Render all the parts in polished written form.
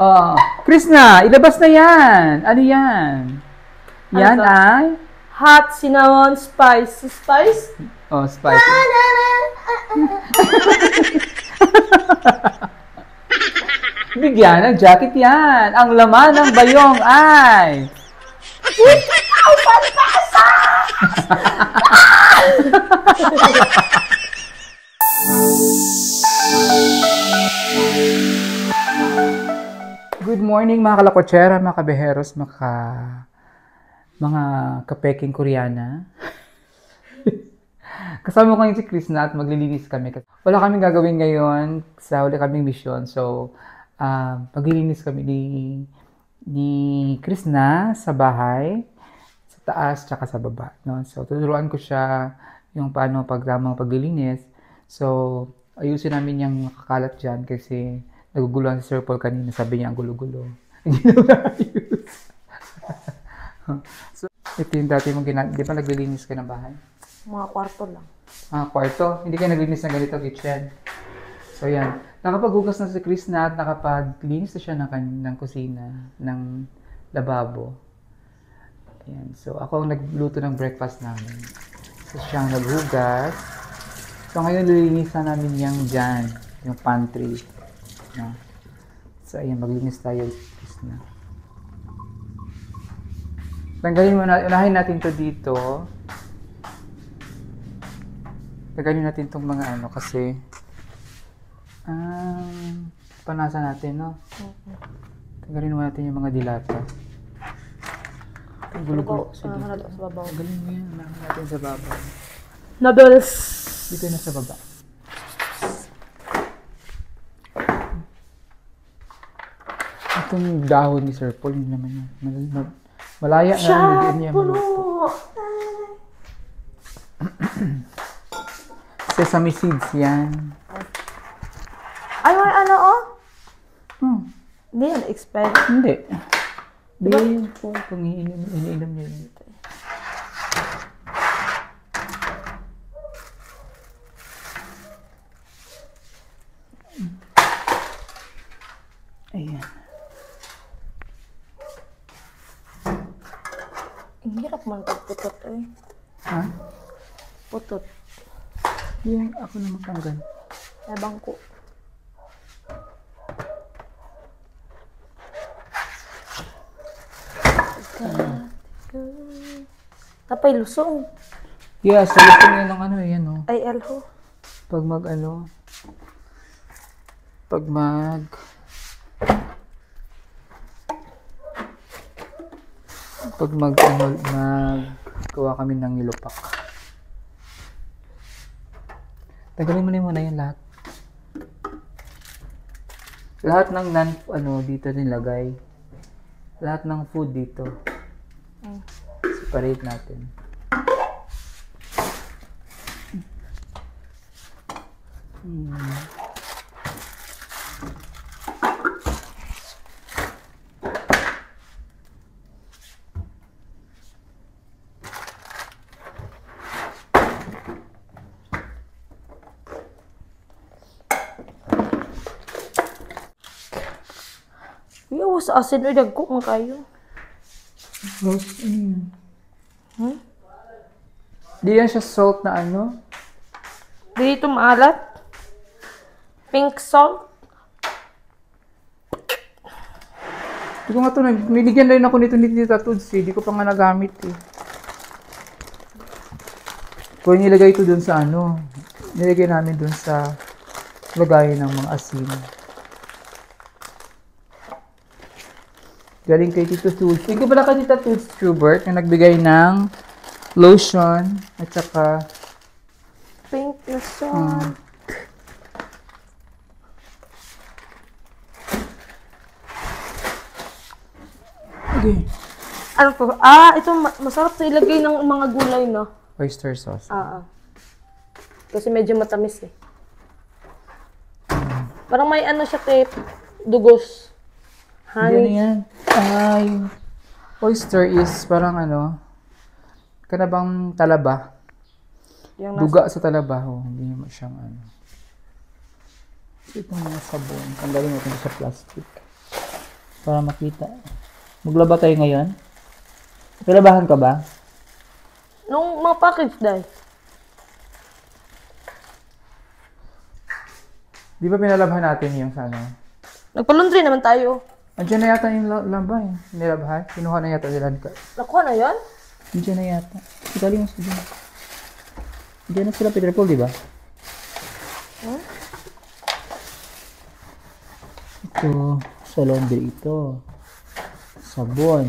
Oh, Krishna, ilabas na yan. Ano yan? Yan to? ay? Hot cinnamon spice. Spice? Oh, spicy. Bigyan ng jacket yan. Ang laman ng bayong ay... Good morning mga kalakotsera, mga kabeheros, mga kapeking Koreana. Kasama ko ngayon si Krishna at maglilinis kami. Wala kaming gagawin ngayon sa huli kaming mission. So, maglilinis kami ni Krishna sa bahay, sa taas, tsaka sa baba. No? So, tuturuan ko siya yung paano tamang paglilinis. So, ayusin namin yung makakalat dyan kasi naguguluhan si Sir Paul kanina. Sabi niya ang gulo-gulo. Hindi na maayos. So, ito yung dati mong ginagawa. Di ba naglilinis ka ng bahay? Mga kwarto lang. Kwarto. Hindi ka naglinis ng ganito kitchen. So, yan. Nakapaghugas na si Krishna at nakapaglinis na siya ng kusina, ng lababo. Ayan. So, ako ang nagluto ng breakfast namin. So, siya ang naghugas. So, ngayon lilinisan namin yung dyan, yung pantry. No? So, ayan. Maglinis tayo, Krishna. Tanggalin mo na, unahin natin to dito. Tanggalin natin itong mga ano kasi panasa natin, no? Tanggalin mo natin yung mga dilata. Ang gulo-gulo kasi dito. Sa babaw. Tanggalin mo yan. Unahin natin sa baba. Noodles! Dito na sa baba. Itong dahon ni Sir Paul, hindi naman yan. Malaya na lang niya. Sesame seeds yan. Ay, may ano, oh? Hindi yan, expired. Hindi. Diba yun po, kung iniinom niya yun. Ayan. Ang hirap man pagputot, eh. Ha? Putot. Yan, ako na magtanggal. Ebang ko. Tapay lusong. Yes, gusto niya ng ano, yan o. Ay, elho. Pag maggawa kami ng nilupak. Tagalin mo na muna yan lahat. Lahat ng dito nilagay. Lahat ng food dito. Separate natin. Yung sa asin, ay dagko mo kayo. Di yan siya salt na ano? Dito maalat. Pink salt. Hindi ko nga ito, niligyan rin ako nito ni Tita Tudsi. Hindi ko pa nga nagamit eh. Kung nilagay ito dun sa ano, nilagay namin dun sa lagayan ng mga asin. Galing kay Tito Tudsi. Thank you pala kay Tita Tudsi Schubert na nagbigay ng lotion at saka Pink na salt. Okay. Ano to? Ito masarap sa ilagay ng mga gulay, no? Oyster sauce. Kasi medyo matamis eh. Parang may ano siya, tape. Dugos. Hindi ano yan. Ay, oyster is parang ano, kanabang talaba. Duga sa talaba. Hindi naman siyang ano. So, itong mga sabon. Tanggalin natin sa plastic. Para makita. Maglaba tayo ngayon. Kailabahan ka ba? Nung mga package dahil. Di ba pinalabahan natin yung sa ano? Nagpa-laundry naman tayo. Andiyan na yata yung laba eh. Nilabahan. Kinuha na yata nila. Nakuha na yan? Andiyan na yata. Galing mo sila. Andiyan na sila Peter Paul, di ba? Huh? Ito. Sa laundry ito. Sabon.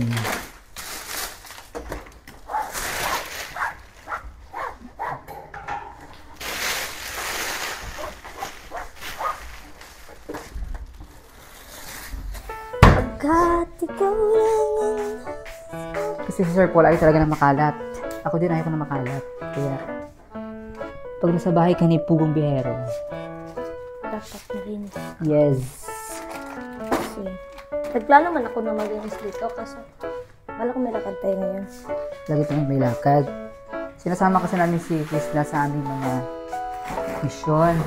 Kasi si Sir Paul ay talaga na makalat. Ako din ayaw ko na makalat. Kaya, pag nasa bahay ka ni Pugong Bihero. Dapat malinis. Yes. Kasi, nagplano man ako na malinis dito kasi wala ko may lakad tayo ngayon. Lagi tayong may lakad. Sinasama kasi namin si Krishna sa aming mga mission.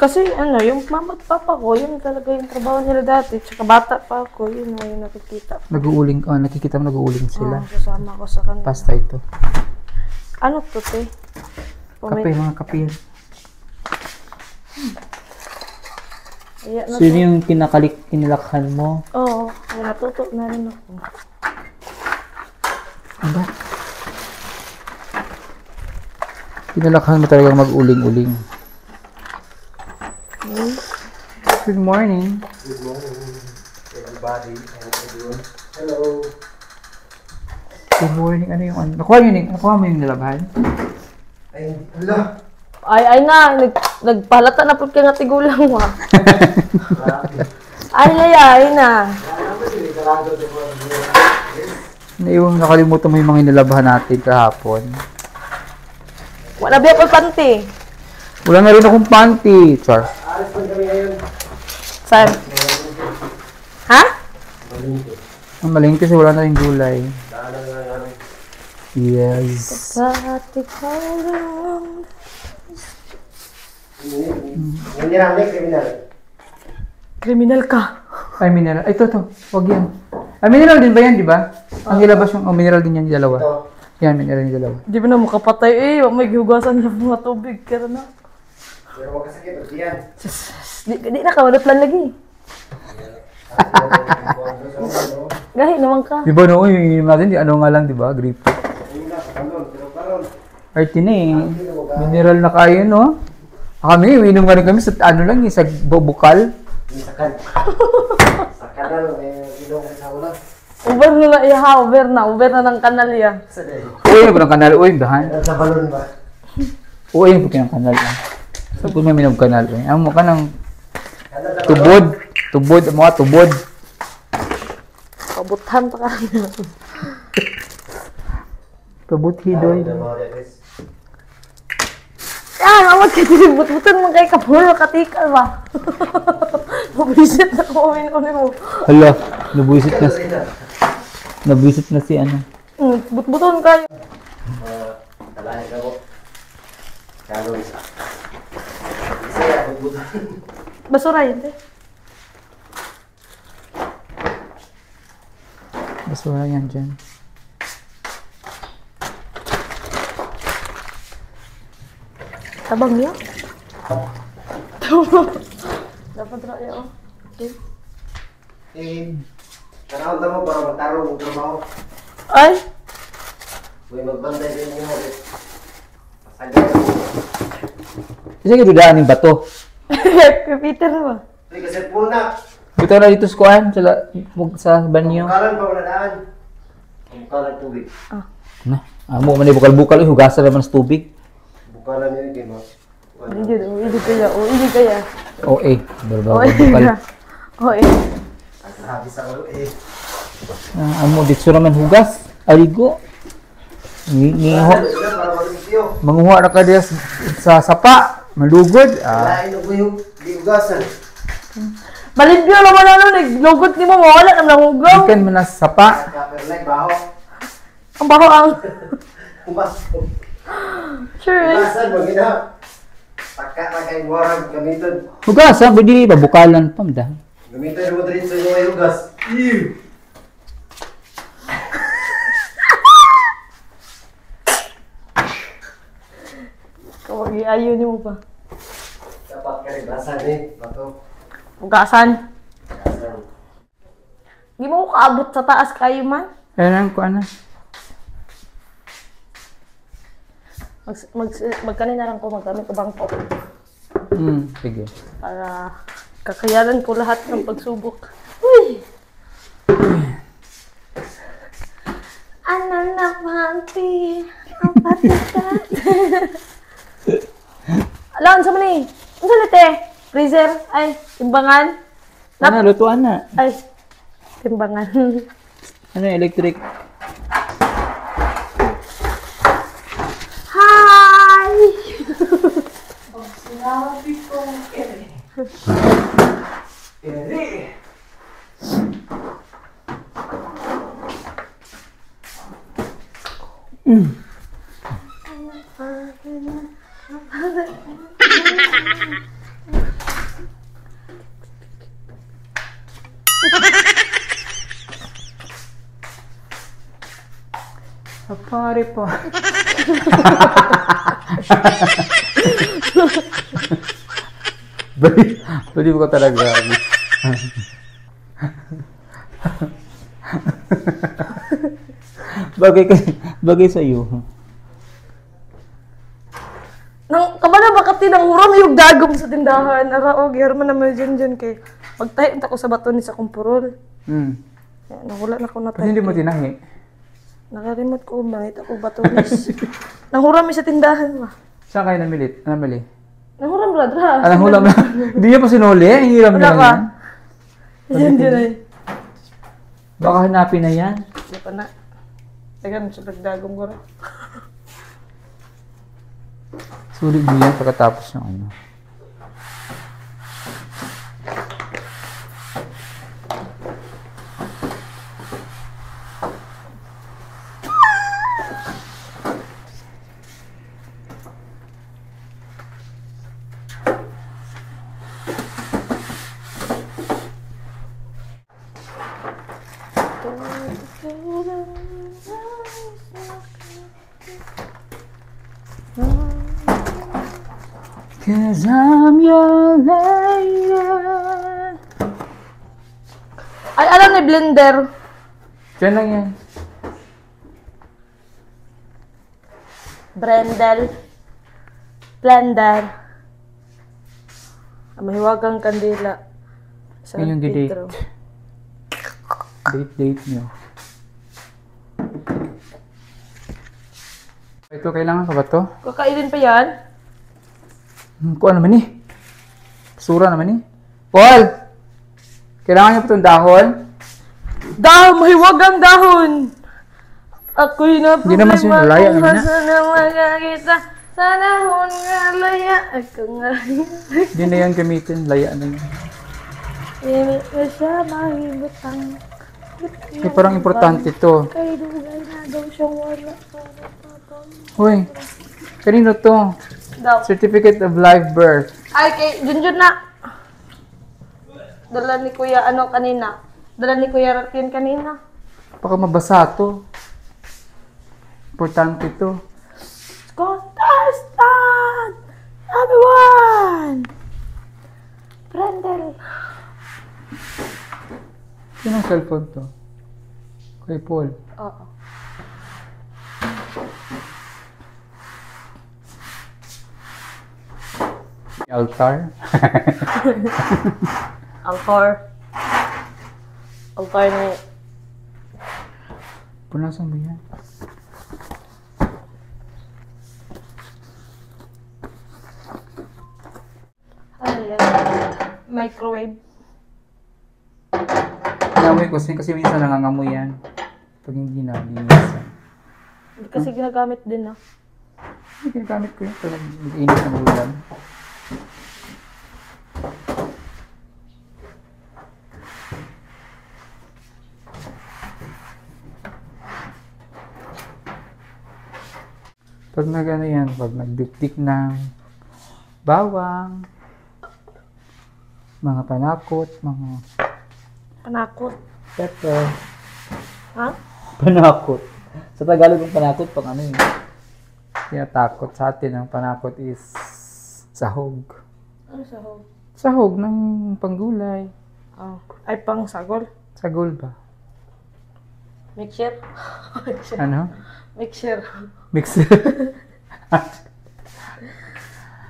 Kasi ano, yung mama at papa ko, yun talaga yung trabaho nila dati. Tsaka bata pa ako, yun na yung nakikita. Nag-uuling, nakikita mo nag-uuling sila. Kasama ko sa kanila. Pasta ito. Ano to, te? Kape, mga kape. Ayan na So yun yung kinilakhan mo? Oo, natuto na rin ako. Ano? Kinilakhan mo talagang mag-uling-uling. Good morning. Good morning, everybody and everyone. Hello. Good morning. Ano yung ano? Nakuha mo yung nilabhan? Ay, hala. Ay na, nagpalata na po ka nga tigulang mo. Ay na. Naiwang nakalimutan mo yung mga nilabhan natin kahapon. Wala biya ko panty. Wala na rin akong panty. Char. Alis pa kami ngayon. Saan? Ha? Ang maling kasi wala na rin gulay. Daanan nga namin. Yes. Kahit ikaw lang. Hindi namin kriminal. Kriminal ka. Ay, mineral. Ay, ito. Huwag yan. Ay, mineral din ba yan, di ba? Ang ilabas yung, mineral din yan, yung dalawa. Ito. Yan, mineral yung dalawa. Di ba na makapatay eh. May gihugasan niya mga tubig. Kaya na. Pero makasakit. Ito yan. Di na ka, wala plan lagi. Gahi naman ka. Di ba no, yung natin, di ano nga lang, di ba? Gripo. Ayun na, kanon. Pero kanon. Arty na eh. Mineral na kayo, no? Kami, uminom nga rin kami sa ano lang, sa bukal. Sakan. Sakan na lang. Ilong sa ulan. Uber na na iha, Uber na ng kanal ya. Uy, ano ba ng kanal? Uy, dahan. Sa balon ba? Uy, ano ba ng kanal? Saan po may minom kanal? Ang mukha ng tubod. Tubod, mga tubod. Kabutan pa ka. Tubod hidoy. Ah, awat ka dilibut-butan mo kay kapulo katikal ba? Mabisit na ko mo. Hala, nabuisit na si... Nabuisit na si ano. But-buton kayo. Talahin ka po. Kalo isa. Isa ya, bubutan. Basura yun, te. Basura yan dyan. Tabang niya? Dapat raya, oh. Okay. Kanaunta mo para magtarong ng trabaho. Ay! May magbantay din niyo. Pasagay mo. Kasi kidudaan yung bato. Kay Peter na ba? Hindi kasi full na. Dito na dito sa kuhan, sa banyo. Bukalan pa wala daan. Bukalan tubig. Na, amo man bukal-bukal, hugasan naman sa tubig. Bukalan yun, di ba? Hindi kaya. Hindi kaya. OA, barbaw bukal. Okay. Sabi sa ulo eh. Amo dito naman hugas. Aligo. Ngiho. Para mag-video. Manguha na ka diya sa sapa, malugod. Lain na po yung diugasan. Malimpyo naman naglugot ni mo, wala naman ang ugaw. Ikan man na sa sapa. Kaperlay, baho. Ang baho ang... Kumas. Sure. Ugasan, magina. Taka na kay Warang gamiton. Hugas, pwede babukalan pa mda. Gamiton mo rin sa inyo ay ugas. Kawag ayaw niyo mo pa. Dapat ka rin basan eh. Bato. Ugasan. Ugasan. Hindi mo ko kaabot sa taas kayo man. Ayan ko ano. Magkanina lang ko maggamit ko bangko. Sige. Para kakayanan ko lahat ng pagsubok. Uy! Ano na panty? Ang patikat. Alam, sa mali. Ang salite. Freezer. Ay, timbangan. Ano, lutuan na. Ay, timbangan. Ano, electric. Hi! Pare pa. Bali ko talaga. Bagay sa iyo. Nang kabala bakit tinanguram yung dagom sa tindahan. Araog, Herman naman dyan kay magtahi ko sa bato ni sa kumpurol. Wala na ko na Kasi hindi mo tinahi. Nakarimot ko, mangit ako batonis. Nanghuram sa tindahan ba? Saan kayo namili? Nanghuram brad ha? Anong hulam na? Hindi niya pa sinuli eh. Hiram Wala niya ka? lang yan. Yan ay. Baka hanapin na yan. Hindi pa na. Tagan sa pagdagong ko rin. Sulit mo yan pagkatapos ng ano. Cause I'm your lady. Ay, alam ni blender. Diyan lang yan. Blender. Mahiwagang kandila. Sa Yun yung date. Pedro. Date nyo. Ito, kailangan ka ba to? Kakainin pa yan? Kuha naman eh. Sura naman eh. Paul! Kailangan niyo pa itong dahon? Mahiwagang dahon! Ako'y na Hindi naman siya nalaya naman na. na magkakita sa Sanahon nga laya ako nga. Hindi na yan gamitin. Laya na yun. Hindi na siya mahibutang. Parang importante to. Kay dugay na daw siyang wala. Hoy, kanino to? Daw. Certificate of live birth. Ay, kay Junjun na. Dala ni Kuya ano kanina. Dala ni Kuya Ratin kanina. Baka mabasa to. Importante to. Contestant! Everyone! Brandel. Sino ang cellphone to? Kay Paul. Oo. Altar. Altar. Altar ni... Punasan mo yan. Microwave. Nangamoy ko kasi minsan nangangamoy yan. Pag hindi na, linisan. Hindi kasi ginagamit din, no? Hindi, ginagamit ko yun. Pag nag-init ng ulan. Pag nag-ano yan, pag nagdikdik ng bawang, mga panakot, mga Panakot. pepper. Ha? Panakot. Sa Tagalog ang panakot pang ano yun. Tinatakot sa atin ang panakot is sahog. Ano sa hog? Sahog ng panggulay. Oh. Ay, pang sagol. Sagol ba? Mixer. Ano? Mixer. Mixer.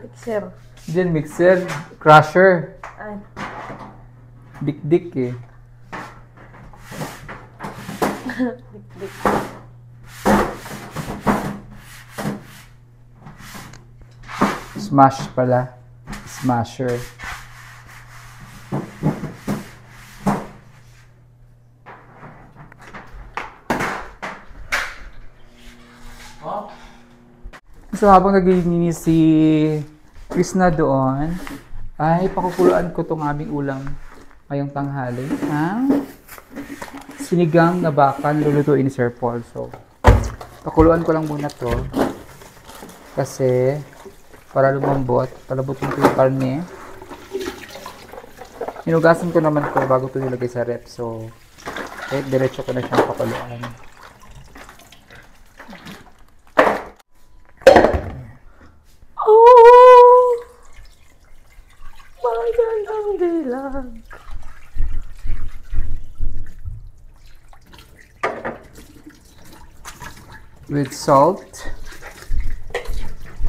Mixer. Diyan mixer. Crusher. Ay. Dik-dik eh. Dik-dik. Smash pala. Smasher. So habang naglilinis si Krishna doon, ay pakukuluan ko tong aming ulam ngayong tanghali. Ang sinigang na baka na lulutuin ni Sir Paul. So, pakuluan ko lang muna to kasi para lumambot, palabutin ko yung karne. Hinugasan ko naman ko bago ito nilagay sa rep. So, diretso ko na siyang pakuluan. Oh! Magandang dilag. With salt.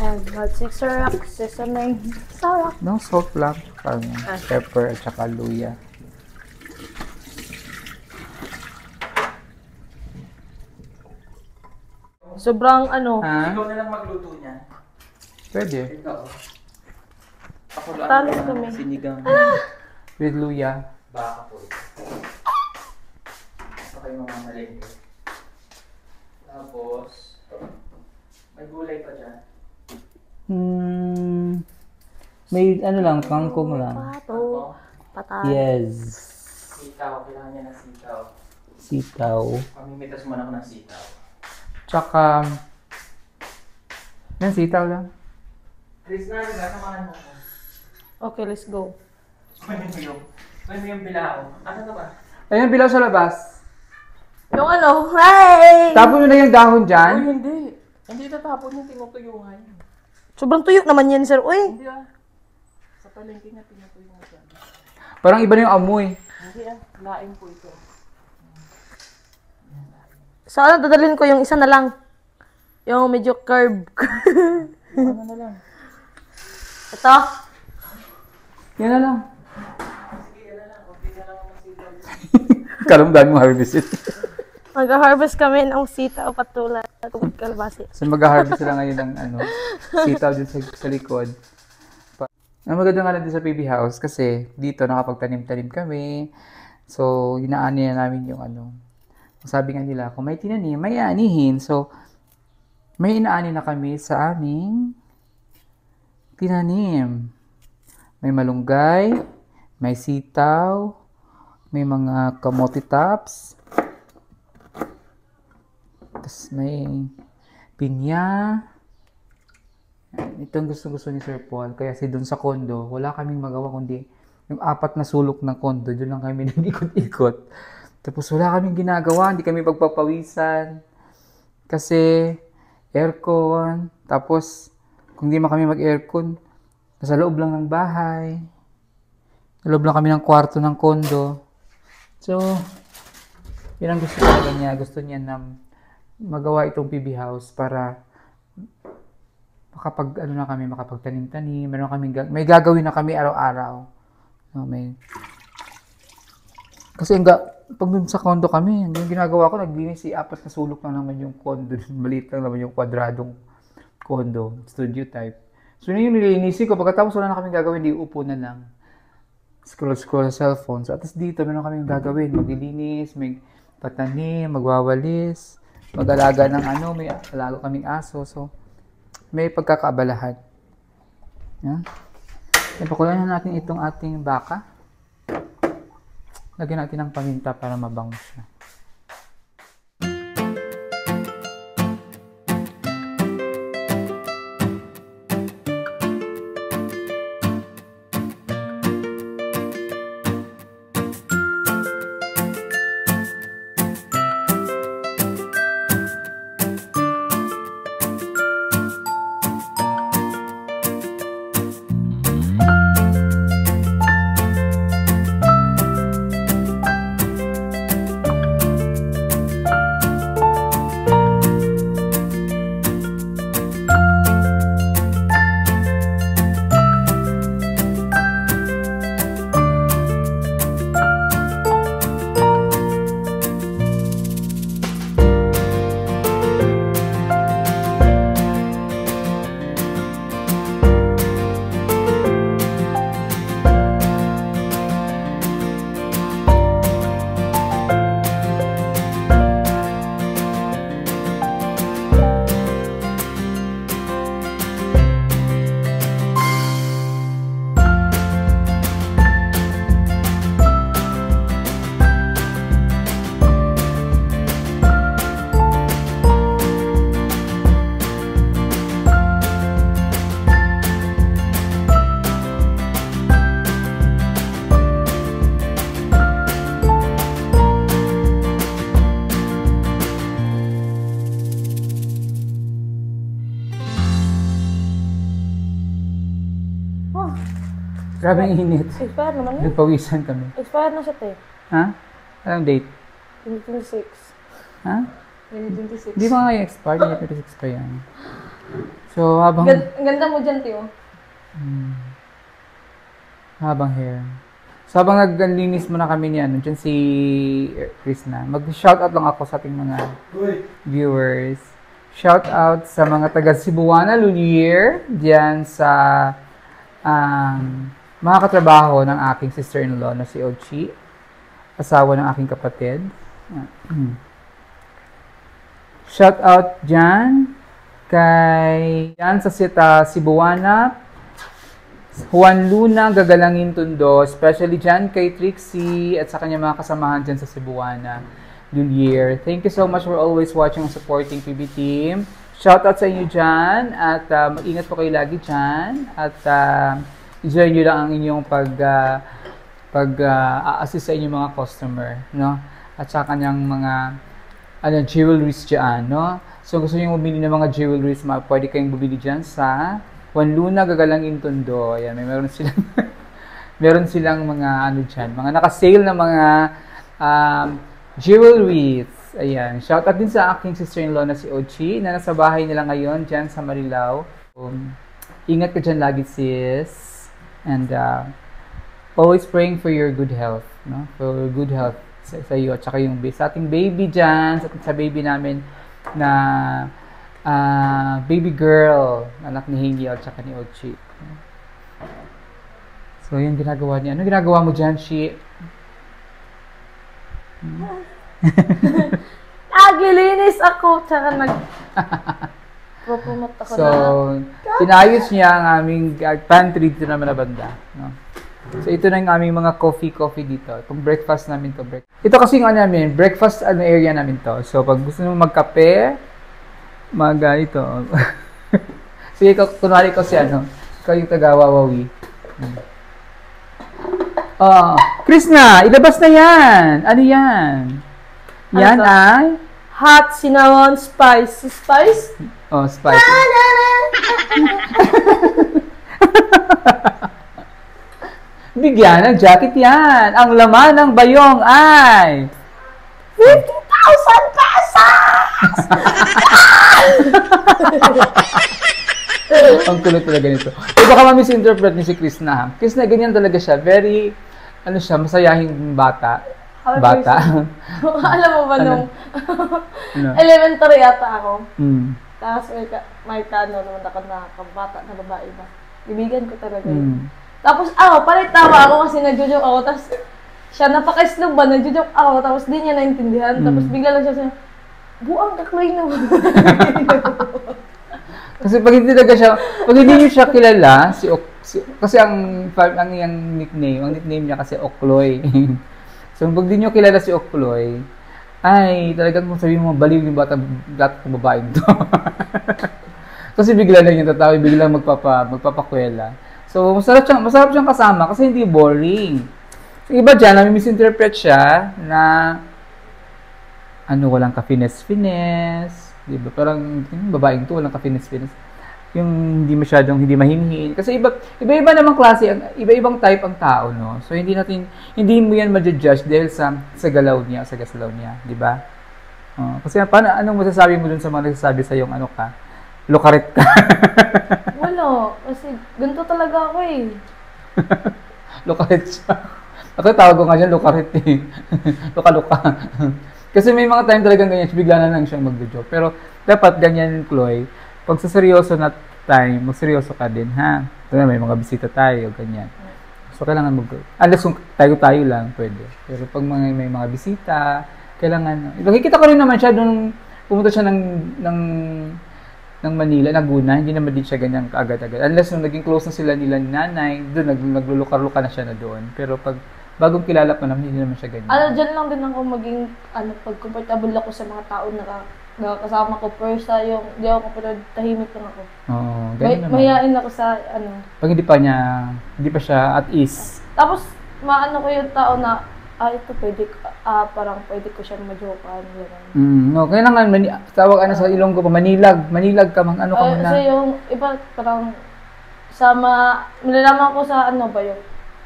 And magic syrup, sesame, syrup. No, salt lang. Parang pepper at saka luya. Sobrang ano. Ha? Ikaw na lang magluto niya. Pwede. Ikaw. Pakuluan Talos ko kami. ng sinigang. With luya. Baka po. Okay, mamamalengke. Tapos, may gulay pa dyan. May ano lang, kangkong lang. Pato. Patay. Yes. Sitaw. Kailangan niya ng sitaw. Sitaw. Pamimitas muna ako ng sitaw. Tsaka, yan, sitaw lang. Chris na, samahan mo ako. Okay, let's go. Kunin mo yung bilao. Ano ka ba? Ayun, bilaw sa labas. Yung ano, hi! Tapon mo na yung dahon Uy, dyan. hindi. Hindi tatapon yung tinutuyungan. Sobrang tuyo naman yan, sir. Uy! Hindi ah. Sa palengke nga tinutuyungan dyan. Parang iba na yung amoy. Hindi ah. Laing po ito. Saan dadalhin ko yung isa na lang? Yung medyo curve. Ano na lang. Ito. Yan na lang. Sige, yan na lang. Okay na lang ang sitaw. Kalam dami mo harvest it. Mag-harvest kami ng sitaw patulan at kalabasi. So mag-harvest sila ngayon ng ano, sitaw din sa likod. Ang maganda nga lang din sa PB House kasi dito nakapagtanim-tanim kami. So, inaani na namin yung ano. Sabi nga nila, kung may tinanim, may anihin. So, may inaani na kami sa aming tinanim. May malunggay, may sitaw, may mga kamote tops, tapos may pinya. Ito ang gusto ni Sir Paul. Kaya doon sa condo, wala kaming magawa kundi yung 4 na sulok ng condo. Doon lang kami nag-ikot-ikot. Tapos wala kaming ginagawa. Hindi kami pagpapawisan. Kasi aircon. Tapos kung di man kami mag-aircon, nasa loob lang ng bahay. Sa loob lang kami ng kwarto ng condo. So, yun ang gusto talaga niya. Gusto niya na magawa itong PB house para makapagtanim-tanim. May gagawin na kami araw-araw. No, kasi pag dun sa condo kami, yung ginagawa ko, naglinis 4 na sulok na naman yung condo. Maliit lang naman yung kwadradong condo, studio type. So, yun yung nilinisin ko. Pagkatapos wala na kami gagawin, di upo na lang. Scroll sa cellphone. So, at least dito, meron kami gagawin. Maglilinis, may patanim, magwawalis, mag-alaga ng may alaga kaming aso. So, may pagkakaabalahan. Yan. Ipakulan na natin itong ating baka. Lagyan natin ng paminta para mabango siya. Grabe ang init. Expired naman yun. Nagpawisan kami. Expired na siya, te. Ha? Anong date? 2026. Ha? 2026. Di ba nga yung expired? 2026 pa yan. So, habang... Ang ganda mo dyan, Tio. Habang hair. So, habang naglinis muna kami niyan, dyan si Krishna. Mag-shoutout lang ako sa ating mga viewers. Shoutout sa mga taga Cebuana, Lulier, dyan sa mga katrabaho ng aking sister-in-law na si Ochi, asawa ng aking kapatid. Shoutout dyan dyan sa Cebuana, Juan Luna, Gagalangin Tondo, especially dyan kay Trixie at sa kanyang mga kasamahan dyan sa Cebuana, Lulier. Thank you so much for always watching and supporting PB Team. Shoutout sa inyo dyan at mag-ingat po kayo lagi dyan at enjoy nyo lang ang inyong pag-assist sa inyong mga customer, no? At sa kanyang mga jewelries dyan, no? So gusto nyo bumili ng mga jewelries, pwede kayong bumili dyan sa Juan Luna, Gagalangin Tondo. Ayan, meron silang mga dyan, mga naka-sale na mga jewelries. Ayan, shoutout din sa aking sister-in-law na si Ochi na nasa bahay nila ngayon dyan sa Marilao. Ingat ka dyan lagi, sis. And always praying for your good health, no? For good health sa iyo at saka yung sa ating baby dyan, sa baby namin na baby girl, anak ni Hingi at saka ni Ochi. So, yun ginagawa niya. Ano ginagawa mo dyan, Shi? Gilinis ako, tsaka Propromote ako So, na. pinayos niya ang aming pantry dito naman na banda. No? So, ito na yung aming mga coffee dito. Itong breakfast namin to. Ito kasi yung namin, breakfast area namin to. So, pag gusto nyo magkape, ito. Sige, kunwari ko si ikaw yung taga-wawawi. Krishna, ilabas na yan! Ano yan? Yan to? ay? Hot cinnamon spice. Spice? Oh, spicy. Bigyan ng jacket yan. Ang laman ng bayong ay 50,000 pesos! ang kulit talaga nito. E baka ma-misinterpret ni si Krishna. Ha? Krishna, ganyan talaga siya. Very, masayahing bata. Bata. Alam mo ba nung Ano? elementary yata ako. Tapos May naman ako na kabata na babae ba. Ibigan ko talaga yun. Tapos parang tawa ako kasi nagjo-joke ako. Tapos siya napaka-slow ba, nagjo-joke ako. Tapos di niya naintindihan. Tapos bigla lang siya buang kaklay naman. Kasi pag hindi niyo siya kilala, kasi ang nickname niya kasi Okloy. So, pag di niyo kilala si Okloy, ay, talagang kung sabihin mo, baliw yung bata kong babaeng to. Kasi bigla lang yung tatawi, bigla magpapakwela. So, masarap siyang kasama kasi hindi boring. So, iba dyan, misinterpret siya na walang ka-finesse. Diba? Parang, yung babaeng to, walang ka-finesse. Yung hindi mahinhin. Kasi iba-iba namang klase, iba-ibang type ang tao, no? So, hindi mo yan ma-judge dahil sa galaw niya, sa gaslaw niya, di ba? Kasi anong masasabi mo dun sa mga nagsasabi sa yung lukarit ka? Wala, kasi ganito talaga ako eh. Lukarit siya. Ako tawag ko nga dyan, lukarit eh. Luka-luka. Kasi may mga time talagang ganyan, bigla na lang siyang mag-joke. Pero dapat ganyan, Chloe, pag sa seryoso na time, magseryoso ka din, ha? Ito may mga bisita tayo, ganyan. So, kailangan unless kung tayo lang, pwede. Pero pag may mga bisita, kailangan, nakikita ko rin naman siya nung pumunta siya ng Manila, Laguna, hindi naman din siya ganyan kaagad-agad. Unless nung naging close na sila nila ni nanay, doon, naglulukar-luka na siya na doon. Pero pag bagong kilala pa naman, hindi naman siya ganyan. Dyan lang din ako maging, pag comfortable ako sa mga tao nakakasama ko. First yung, di ako kapag tahimik lang ako. Oo, ganyan naman. Mayain ako sa, Pag hindi pa siya at ease. Tapos, ko yung tao na, ito pwede, parang pwede ko siyang majokan. No, kailangan, tawag sa Ilonggo pa, manilag ka, ka muna. Kasi yung iba, parang, malalaman ko sa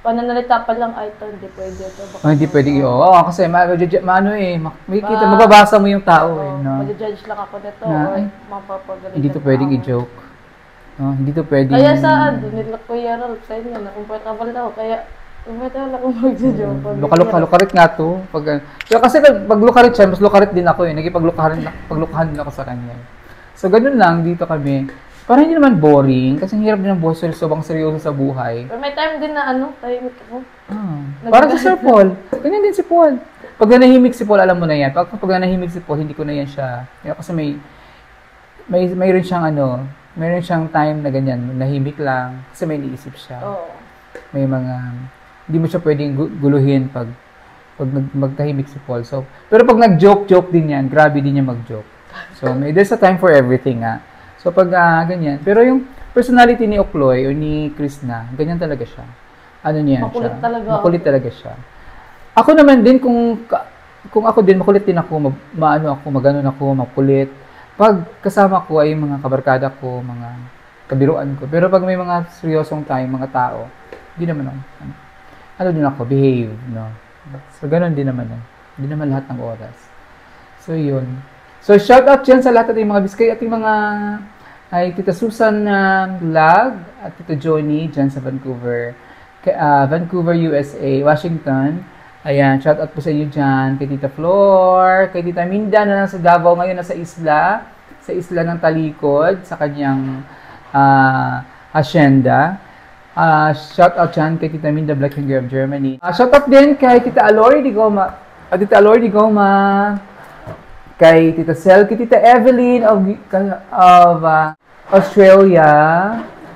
pananalita pa lang, ito, hindi pwede ito. Hindi pwede, kasi makikita, mababasa mo yung tao no? Mag-judge lang ako nito, mapapagaling. Hindi to pwedeng i-joke. Hindi to pwedeng... Kaya nila Kuya Ralph, sa inyo, na-comfortable ako, kaya comfortable ako mag-joke. Lukarit nga to. Kasi pag lukarit siya, mas lukarit din ako paglukahan din ako sa kanya. So, ganun lang, dito kami. Parang hindi naman boring, kasi hirap din ang buhay, sobrang seryoso sa buhay. Pero may time din na tahimik ako. Parang si Sir Paul. Ganyan din si Paul. Pag nanahimik si Paul, alam mo na yan. Pag nanahimik si Paul, hindi ko na yan siya. Kasi mayroon siyang time na ganyan, nahimik lang. Kasi may iniisip siya. May hindi mo siya pwedeng guluhin pag magtahimik si Paul. So, pero pag nag-joke din yan, grabe din niya mag-joke. So, there's a time for everything, So, pag ganyan. Pero yung personality ni Okloy o ni Krishna, ganyan talaga siya. Makulit talaga. Makulit talaga siya. Ako naman din, kung ako din, makulit din ako, makulit. Pag kasama ko ay mga kabarkada ko, mga kabiruan ko. Pero pag may mga seryosong time, mga tao, hindi naman ako. Din ako, behave, no? So, ganun din naman. Hindi naman lahat ng oras. So, yun. So, shout out dyan sa lahat ng mga biskay at yung mga Tita Susan Vlog at Tito Johnny dyan sa Vancouver, USA, Washington. Ayan, shout out po sa inyo dyan. Kay Tita Flor, kay Tita Minda na nasa Davao ngayon, nasa isla ng Talikod, sa kanyang hacienda. Shout out dyan kay Tita Minda, Black Finger of Germany. Shout out din kay Tita Alori Di Goma. kay Tita Sel, kay Tita Evelyn of Australia.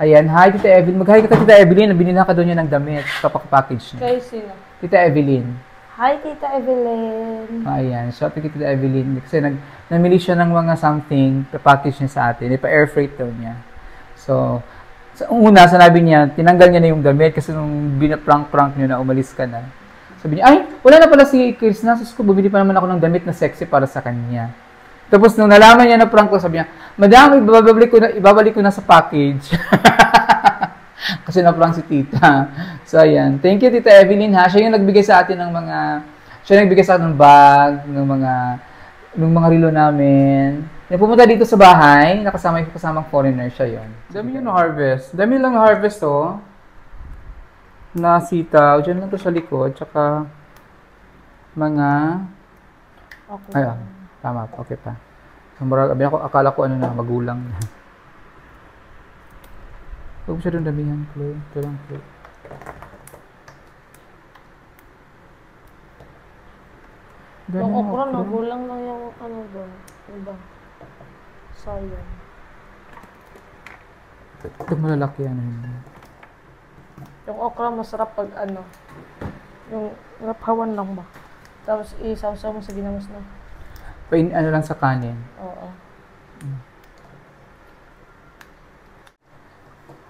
Ayan, hi Tita Evelyn. Mag-hi ka Tita Evelyn, binila ka doon niya ng damit, papak-package niya. Kay sino? Tita Evelyn. Hi, Tita Evelyn. Ayan, shout out kay Tita Evelyn. Kasi namili siya ng mga something, package niya sa atin. Ipa-air freight daw niya. So, sa una, sinabi niya, tinanggal niya na yung damit kasi nung binaprank-prank niyo na umalis ka na. Sabi niya, ay, wala na pala si Chris na. Sus ko, bumili pa naman ako ng damit na sexy para sa kanya. Tapos nung nalaman niya na prank ko, sabi niya, Madam, ibabalik ko na sa package. Kasi na-prank si tita. So, ayan. Thank you, Tita Evelyn, ha. Siya yung nagbigay sa atin ng bag, ng mga relo namin. Yung pumunta dito sa bahay, kasamang foreigner siya yon. Dami yun na-harvest. Dami lang na-harvest, oh. Na sitaw. Diyan lang to sa likod. Tsaka, mga... Okay. Ayun. Tama pa. Okay pa. Akala ko magulang. Huwag mo siya doon damihan, Chloe. Ito lang, Chloe. Yung okra, nagulang lang yung doon. Diba? Sayang. Ito malalaki Yung okra, masarap pag yung raphawan lang ba? Tapos isaw-saw mo sa ginamos na. Lang sa kanin. Oo.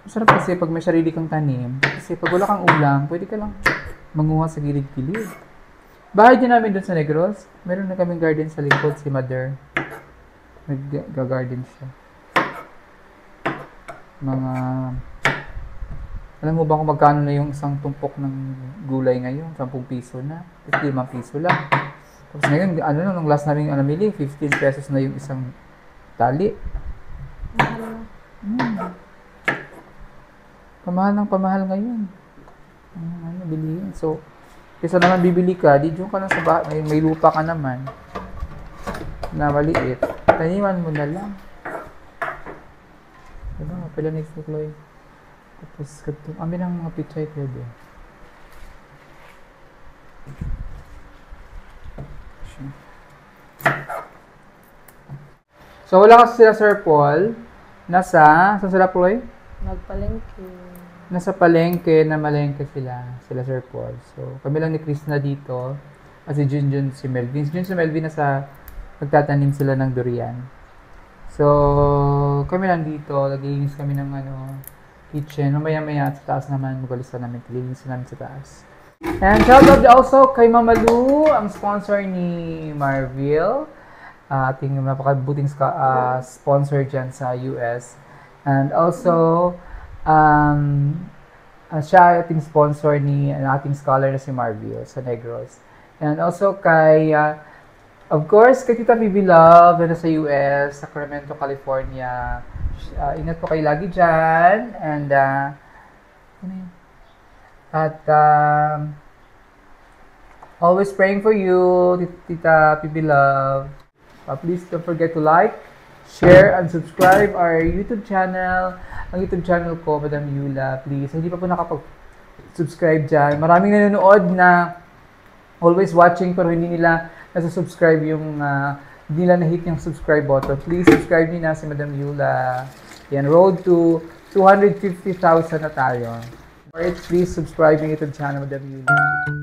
Masarap kasi pag may sarili kang tanim. Kasi pag wala kang ulam, pwede ka lang manguha sa gilid-gilid. Bahay din namin doon sa Negros. Meron na kaming garden sa likod, si Mother. Nag-garden siya. Alam mo ba kung magkano na yung isang tumpok ng gulay ngayon? 10 piso na. 5 piso lang. Tapos ngayon, nung last namin namili, 15 pesos na yung isang tali. Pamahal ngayon. Bilihin. So, kesa naman bibili ka, di dyan ka lang sa bahay, may lupa ka naman na maliit. Taniman mo na lang. Diba? Pala next week, Chloe. Tapos, kami ng mga pichay ko doon. So, wala kasi sila Sir Paul. Saan sila, Chloe? Nagpalengke. Nasa palengke, na malengke sila Sir Paul. So, kami lang ni Chris na dito. At si Junjun, si Melvin. Si Junjun, si Melvin, nagtatanim sila ng durian. So, kami lang dito. Naglilinis kami ng kitchen. Mamaya-maya sa taas naman, magalis na namin. Naglilinis namin sa taas. And shout out also kay Mama Lu, ang sponsor ni Marville. Ating napakabuting sponsor dyan sa US. And also, siya ating sponsor ng ating scholar na si Marville sa Negros. And also kay, of course, kay Tita Bibi Love na sa US, Sacramento, California. Ingat po kayo lagi dyan. And, always praying for you, Tita Bibi Love. Please don't forget to like, share, and subscribe our YouTube channel. Ang YouTube channel ko, Madam Yula, please. Hindi pa po nakapag-subscribe dyan. Maraming nanonood na always watching pero hindi nila nasa-subscribe hindi nila na-hit yung subscribe button. Please subscribe nyo na si Madam Yula. Yan, road to 250,000 na tayo. Alright, please subscribe yung YouTube channel, Madam Yula.